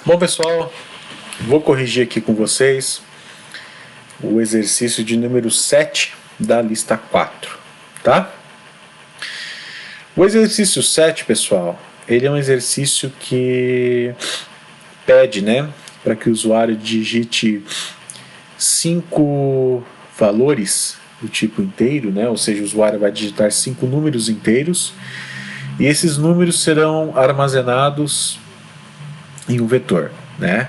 Bom, pessoal, vou corrigir aqui com vocês o exercício de número 7 da lista 4, tá? O exercício 7, pessoal, ele é um exercício que pede, né, para que o usuário digite 5 valores do tipo inteiro, né? Ou seja, o usuário vai digitar 5 números inteiros e esses números serão armazenados em um vetor, né?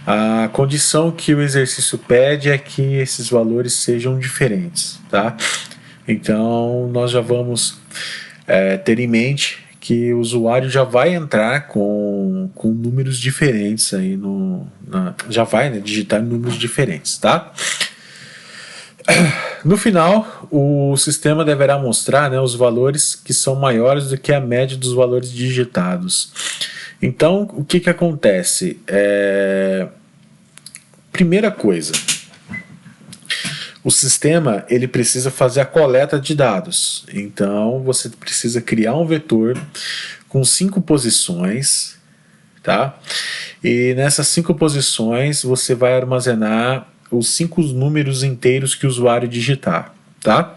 A condição que o exercício pede é que esses valores sejam diferentes, tá? Então nós já vamos ter em mente que o usuário já vai entrar com números diferentes aí já vai, né, digitar números diferentes, tá? No final, o sistema deverá mostrar, né, os valores que são maiores do que a média dos valores digitados. Então, o que acontece? Primeira coisa, o sistema ele precisa fazer a coleta de dados. Então, você precisa criar um vetor com 5 posições, tá? E nessas 5 posições você vai armazenar os 5 números inteiros que o usuário digitar, tá?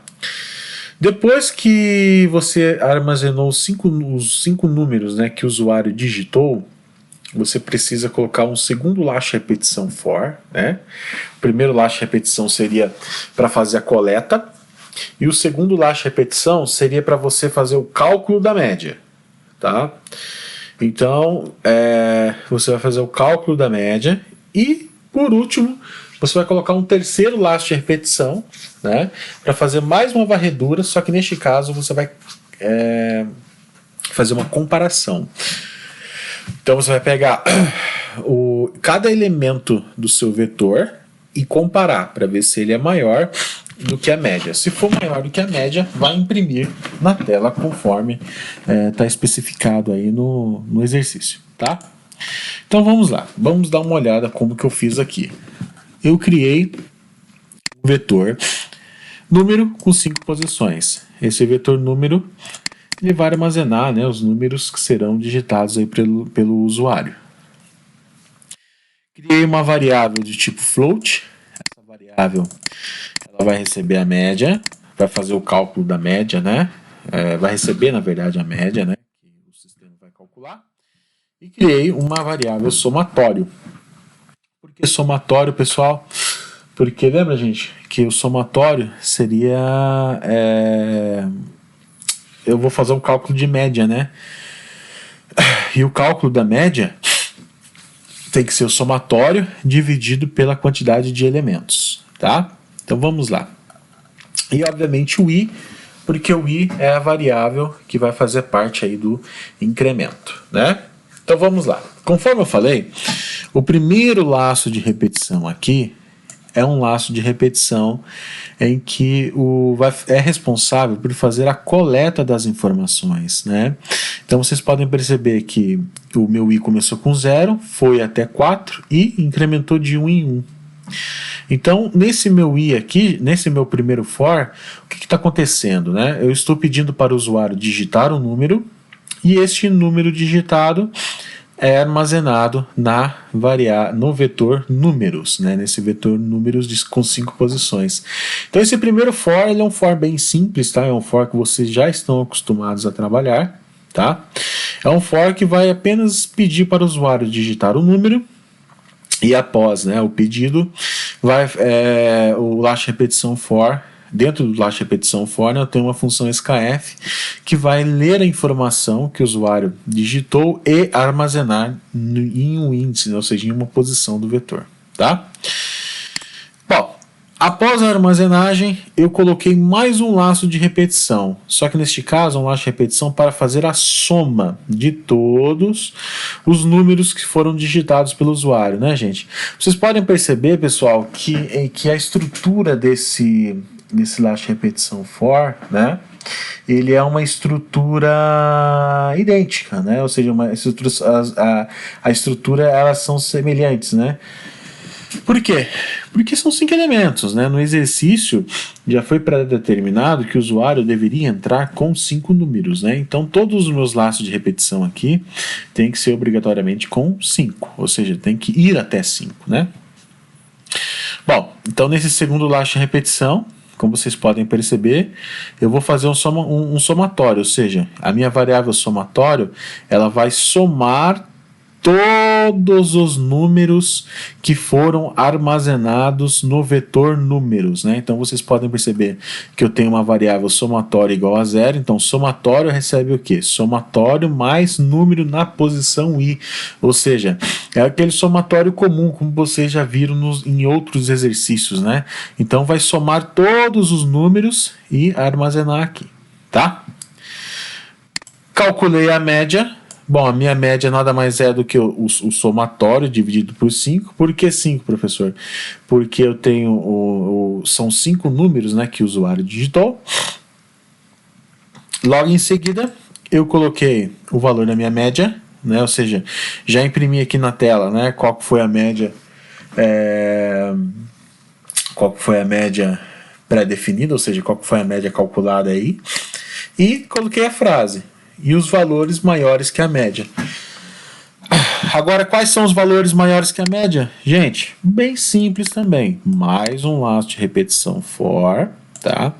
Depois que você armazenou os 5 números, né, que o usuário digitou, você precisa colocar um segundo last repetição for, né? O primeiro last repetição seria para fazer a coleta e o segundo last repetição seria para você fazer o cálculo da média, tá? Então, você vai fazer o cálculo da média e, por último, você vai colocar um terceiro laço de repetição, né, para fazer mais uma varredura, só que neste caso você vai fazer uma comparação. Então você vai pegar cada elemento do seu vetor e comparar para ver se ele é maior do que a média. Se for maior do que a média, vai imprimir na tela conforme está especificado aí no exercício, tá? Então vamos lá, vamos dar uma olhada como que eu fiz aqui. Eu criei um vetor número com 5 posições. Esse vetor número ele vai armazenar, né, os números que serão digitados aí pelo usuário. Criei uma variável de tipo float. Essa variável ela vai receber a média, vai fazer o cálculo da média, né? Vai receber, na verdade, a média, né, que o sistema vai calcular. E criei uma variável somatório. Por que somatório, pessoal? Porque lembra, gente, que o somatório seria... eu vou fazer um cálculo de média, né? E o cálculo da média tem que ser o somatório dividido pela quantidade de elementos, tá? Então vamos lá. E obviamente o i, porque o i é a variável que vai fazer parte aí do incremento, né? Então vamos lá. Conforme eu falei, o primeiro laço de repetição aqui é um laço de repetição em que é responsável por fazer a coleta das informações, né? Então vocês podem perceber que o meu i começou com 0, foi até 4 e incrementou de 1 em 1. Então, nesse meu i aqui, nesse meu primeiro for, o que está acontecendo, né? Eu estou pedindo para o usuário digitar um número e este número digitado é armazenado no vetor números, né? Nesse vetor números com 5 posições. Então esse primeiro for ele é um for bem simples, tá? É um for que vocês já estão acostumados a trabalhar, tá? É um for que vai apenas pedir para o usuário digitar o número e após, né, o pedido o last repetição for. Dentro do last repetição for, eu tenho uma função SKF que vai ler a informação que o usuário digitou e armazenar em um índice, né, ou seja, em uma posição do vetor, tá? Bom, após a armazenagem, eu coloquei mais um laço de repetição, só que neste caso um laço de repetição para fazer a soma de todos os números que foram digitados pelo usuário, né, gente? Vocês podem perceber, pessoal, que a estrutura desse last repetição for, né, ele é uma estrutura idêntica, né, ou seja, a estrutura elas são semelhantes, né. Por quê? Porque são 5 elementos, né? No exercício já foi pré-determinado que o usuário deveria entrar com 5 números, né? Então todos os meus laços de repetição aqui tem que ser obrigatoriamente com 5, ou seja, tem que ir até 5, né? Bom, então nesse segundo laço de repetição, como vocês podem perceber, eu vou fazer um somatório, ou seja, a minha variável somatório ela vai somar todos os números que foram armazenados no vetor números, né? Então vocês podem perceber que eu tenho uma variável somatória igual a zero, então somatório recebe o quê? Somatório mais número na posição i, ou seja, é aquele somatório comum, como vocês já viram em outros exercícios, né? Então vai somar todos os números e armazenar aqui, tá? Calculei a média. Bom, a minha média nada mais é do que o somatório dividido por 5. Por que 5, professor? Porque eu tenho são 5 números, né, que o usuário digitou. Logo em seguida, eu coloquei o valor da minha média, né, ou seja, já imprimi aqui na tela, né, qual foi a média, qual foi a média pré-definida, ou seja, qual foi a média calculada aí, e coloquei a frase. E os valores maiores que a média. Agora, quais são os valores maiores que a média? Gente, bem simples também. Mais um laço de repetição for, tá?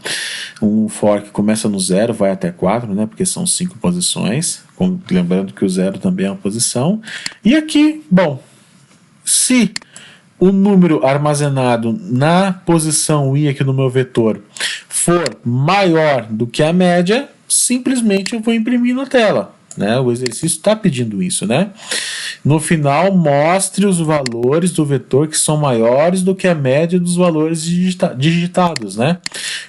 Um for que começa no 0, vai até 4, né? Porque são 5 posições. Lembrando que o 0 também é uma posição. E aqui, bom, se o número armazenado na posição i aqui no meu vetor for maior do que a média, simplesmente eu vou imprimir na tela, né? O exercício está pedindo isso, né? No final, mostre os valores do vetor que são maiores do que a média dos valores digitados, né?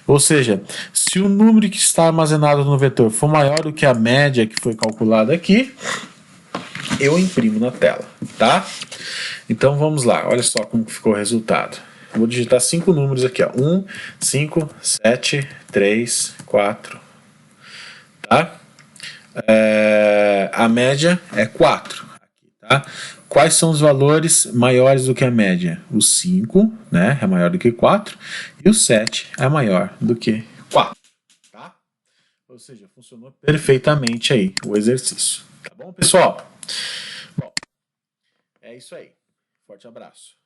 Ou seja, se o número que está armazenado no vetor for maior do que a média que foi calculada aqui, eu imprimo na tela, tá? Então vamos lá, olha só como ficou o resultado. Vou digitar 5 números aqui, ó. 1, 5, 7, 3, 4. Tá? A média é 4. Aqui, tá? Quais são os valores maiores do que a média? O 5, né, é maior do que 4, e o 7 é maior do que 4. Tá? Ou seja, funcionou perfeitamente aí o exercício. Tá bom, pessoal? Bom, é isso aí. Forte abraço.